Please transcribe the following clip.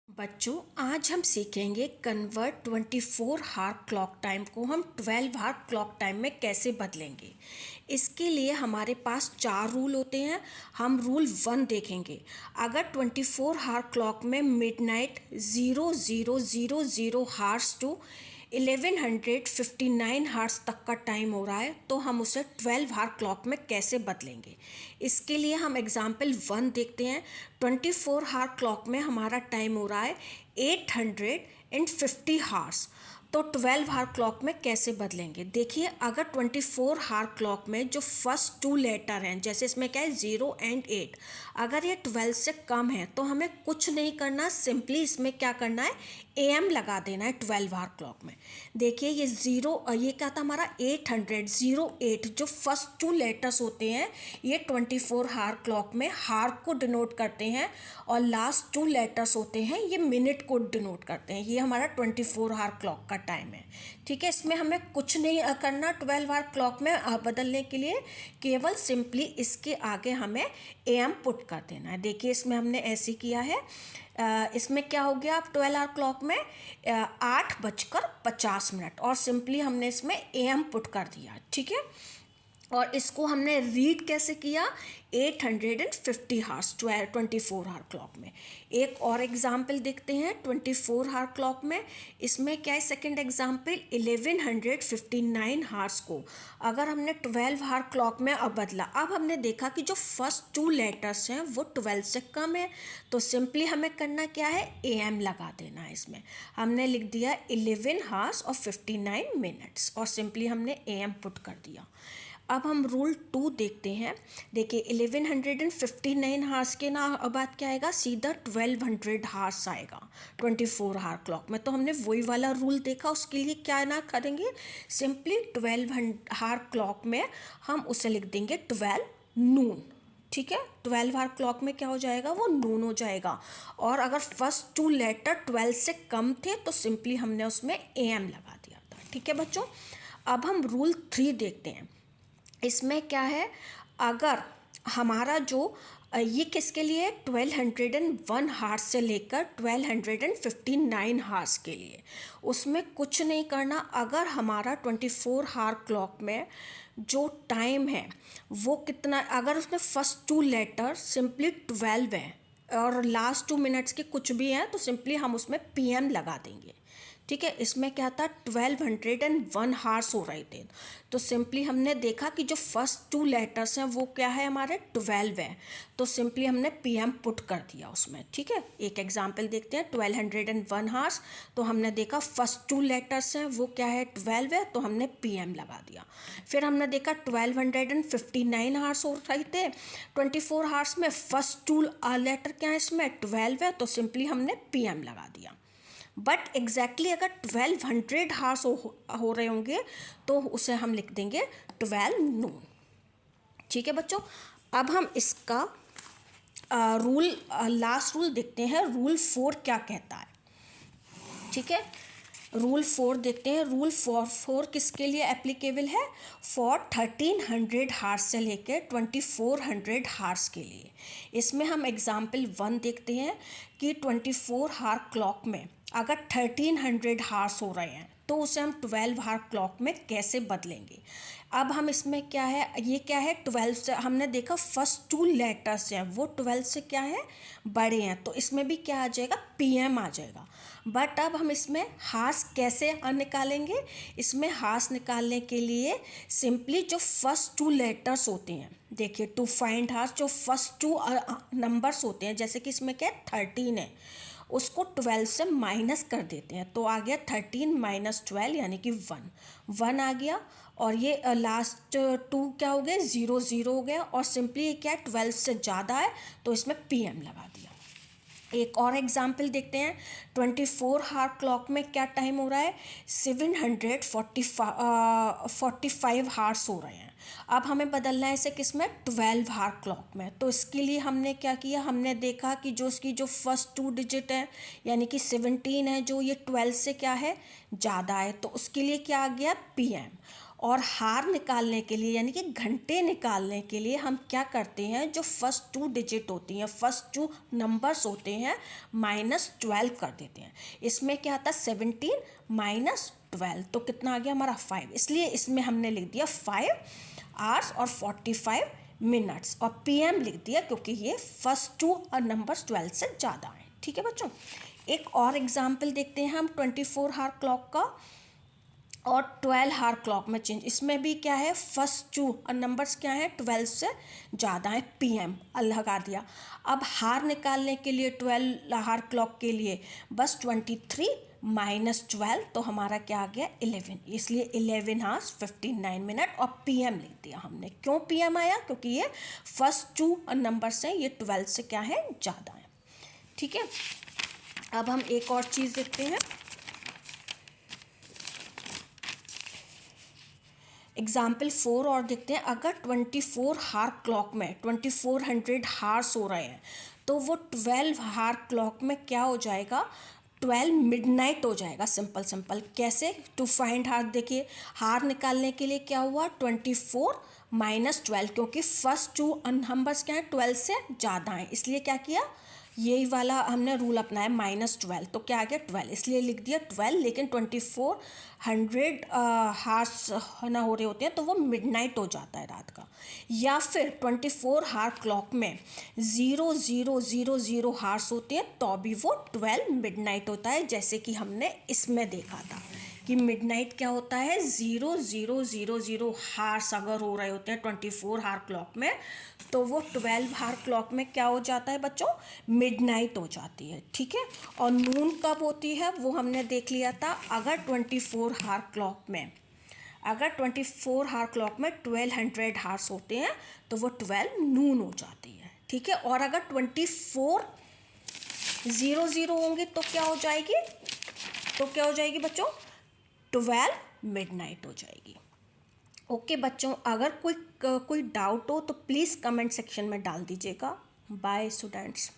बच्चों, आज हम सीखेंगे कन्वर्ट 24 हार क्लॉक टाइम को हम 12 हार क्लॉक टाइम में कैसे बदलेंगे। इसके लिए हमारे पास 4 रूल होते हैं। हम रूल 1 देखेंगे। अगर 24 हार क्लॉक में मिडनाइट 0000 हार्स टू 1159 हार्स तक का टाइम हो रहा है, तो हम उसे 12 हार क्लॉक में कैसे बदलेंगे। इसके लिए हम एग्जाम्पल 1 देखते हैं। 24 हार क्लॉक में हमारा टाइम हो रहा है 850 हार्स, तो 12 हार क्लॉक में कैसे बदलेंगे। देखिए, अगर 24 हार क्लॉक में जो फर्स्ट 2 लेटर हैं, जैसे इसमें क्या है 0 एंड 8, अगर ये 12 से कम है तो हमें कुछ नहीं करना, सिंपली इसमें क्या करना है, AM लगा देना है 12 हार क्लॉक में। देखिए ये ये क्या था हमारा 808 जो फर्स्ट 2 लेटर्स होते हैं ये 24 हार क्लॉक में हार को डिनोट करते हैं, और लास्ट 2 लेटर्स होते हैं ये मिनट को डिनोट करते हैं। ये हमारा 24 हार क्लॉक का टाइम है। ठीक है, इसमें हमें कुछ नहीं करना 12 हार क्लॉक में बदलने के लिए, केवल सिंपली इसके आगे हमें AM पुट कर देना है। देखिए इसमें हमने ऐसे किया है। इसमें क्या हो गया, आप 12 आवर क्लॉक में 8:50 और सिंपली हमने इसमें AM पुट कर दिया। ठीक है, और इसको हमने रीड कैसे किया, 850 हार्स 24 हार क्लॉक में। एक और एग्जाम्पल देखते हैं 24 हार क्लॉक में। इसमें क्या है, सेकंड एग्जाम्पल 1159 हार्स को अगर हमने 12 हार क्लॉक में अब बदला। अब हमने देखा कि जो फर्स्ट 2 लेटर्स हैं वो 12 से कम है, तो सिंपली हमें करना क्या है, AM लगा देना है। इसमें हमने लिख दिया 11 हार्स और 59 मिनट्स, और सिंपली हमने AM पुट कर दिया। अब हम रूल 2 देखते हैं। देखिए 1159 हार्स के ना बाद क्या आएगा, सीधा 1200 हार्स आएगा 24 हार क्लॉक में। तो हमने वही वाला रूल देखा, उसके लिए क्या ना करेंगे, सिंपली 12 हार क्लॉक में हम उसे लिख देंगे 12 नून। ठीक है, 12 हार क्लॉक में क्या हो जाएगा, वो नून हो जाएगा। और अगर फर्स्ट 2 लेटर 12 से कम थे तो सिंपली हमने उसमें AM लगा दिया था। ठीक है बच्चों, अब हम रूल 3 देखते हैं। इसमें क्या है, अगर हमारा जो ये किसके लिए, 1201 हार्स से लेकर 1259 हार्स के लिए, उसमें कुछ नहीं करना। अगर हमारा 24 हार क्लॉक में जो टाइम है वो कितना, अगर उसमें फर्स्ट 2 लेटर सिंपली 12 है और लास्ट 2 मिनट्स के कुछ भी हैं, तो सिंपली हम उसमें PM लगा देंगे। ठीक है, इसमें क्या था, 1201 हार्स हो रहे थे, तो सिंपली हमने देखा कि जो फर्स्ट 2 लेटर्स हैं वो क्या है, हमारे 12 है, तो सिंपली हमने PM पुट कर दिया उसमें। ठीक है, एक एग्जांपल देखते हैं 1201 हार्स, तो हमने देखा फर्स्ट 2 लेटर्स हैं वो क्या है, 12 है, तो हमने PM लगा दिया। फिर हमने देखा 1259 हार्स हो रहे थे 24 हार्स में, फर्स्ट 2 लेटर क्या है इसमें, 12 है, तो सिंपली हमने PM लगा दिया। बट एग्जैक्टली अगर 1200 हार्स हो रहे होंगे तो उसे हम लिख देंगे 12 नून। ठीक है बच्चों, अब हम इसका रूल लास्ट रूल देखते हैं, रूल 4 क्या कहता है। ठीक है, रूल 4 देखते हैं। रूल 4 किसके लिए एप्लीकेबल है, फॉर 1300 हार्स से लेकर 2400 हार्स के लिए। इसमें हम एग्जाम्पल 1 देखते हैं कि 24 हार क्लॉक में अगर 1300 हार्स हो रहे हैं तो उसे हम 12 हार क्लॉक में कैसे बदलेंगे। अब हम इसमें क्या है, ये क्या है, 12 से हमने देखा फर्स्ट 2 लेटर्स हैं वो 12 से क्या है, बड़े हैं, तो इसमें भी क्या आ जाएगा, PM आ जाएगा। बट अब हम इसमें हार्स कैसे निकालेंगे, इसमें हार्स निकालने के लिए सिंपली जो फर्स्ट 2 लेटर्स होते हैं, देखिए टू फाइंड हार्स, जो फर्स्ट 2 नंबर्स होते हैं, जैसे कि इसमें क्या है 13 है, उसको 12 से माइनस कर देते हैं, तो आ गया 13 माइनस 12 यानी कि 1 आ गया। और ये लास्ट 2 क्या हो गए, 0 हो गया, और सिंपली ये क्या है, 12 से ज़्यादा है, तो इसमें PM लगा दिया। एक और एग्जाम्पल देखते हैं। 24 हार क्लॉक में क्या टाइम हो रहा है, 745 हार्स हो रहे हैं। अब हमें बदलना है इसे किस में, 12 हार क्लॉक में। तो इसके लिए हमने क्या किया, हमने देखा कि जो इसकी जो फर्स्ट 2 डिजिट है यानी कि 17 है, जो ये 12 से क्या है, ज़्यादा है, तो उसके लिए क्या आ गया, PM। और हार निकालने के लिए यानी कि घंटे निकालने के लिए हम क्या करते हैं, जो फर्स्ट 2 डिजिट होती हैं, फर्स्ट 2 नंबर्स होते हैं, -12 कर देते हैं। इसमें क्या आता है 17 -12, तो कितना आ गया हमारा 5। इसलिए इसमें हमने लिख दिया 5 आवर्स और 45 मिनट्स और PM लिख दिया क्योंकि ये फर्स्ट 2 नंबर्स 12 से ज़्यादा हैं। ठीक है बच्चों, एक और एग्जाम्पल देखते हैं हम 24 आवर क्लॉक का और 12 आवर क्लॉक में चेंज। इसमें भी क्या है, फर्स्ट 2 नंबर्स क्या है 12 से ज़्यादा है, PM लगा दिया। अब हार निकालने के लिए 12 आवर क्लॉक के लिए बस 23 -12, तो हमारा क्या आ गया 11, इसलिए 11 आवर्स 59 मिनट और PM लिख दिया हमने। क्यों PM आया, क्योंकि ये फर्स्ट 2 नंबर्स हैं, ये 12 से क्या है ज़्यादा है। ठीक है, अब हम एक और चीज़ देखते हैं, एग्जाम्पल 4 और देखते हैं। अगर 24 आवर क्लॉक में 2400 हार्स हो रहे हैं तो वो 12 आवर क्लॉक में क्या हो जाएगा, 12 मिडनाइट हो जाएगा। सिंपल कैसे, टू फाइंड हार, देखिए हार निकालने के लिए क्या हुआ 24 -12, क्योंकि फर्स्ट 2 नंबर्स क्या है 12 से ज़्यादा हैं, इसलिए क्या किया, यही वाला हमने रूल अपनाया -12, तो क्या आ गया 12, इसलिए लिख दिया 12। लेकिन 2400 हार्स ना हो रहे होते हैं तो वो मिडनाइट हो जाता है रात का। या फिर 24 आवर क्लॉक में 0000 हार्स होते हैं तो भी वो 12 मिडनाइट होता है, जैसे कि हमने इसमें देखा था कि मिडनाइट क्या होता है 0000 हार्स अगर हो रहे होते हैं 24 आवर क्लॉक में, तो वो 12 आवर क्लॉक में क्या हो जाता है बच्चों, मिडनाइट हो जाती है। ठीक है, और नून कब होती है वो हमने देख लिया था, अगर 24 आवर क्लॉक में 1200 हार्स होते हैं तो वो 12 नून हो जाती है। ठीक है, और अगर 2400 होंगे तो क्या हो जाएगी, बच्चों 12 मिडनाइट हो जाएगी। ओके बच्चों, अगर कोई डाउट हो तो प्लीज़ कमेंट सेक्शन में डाल दीजिएगा। Bye students.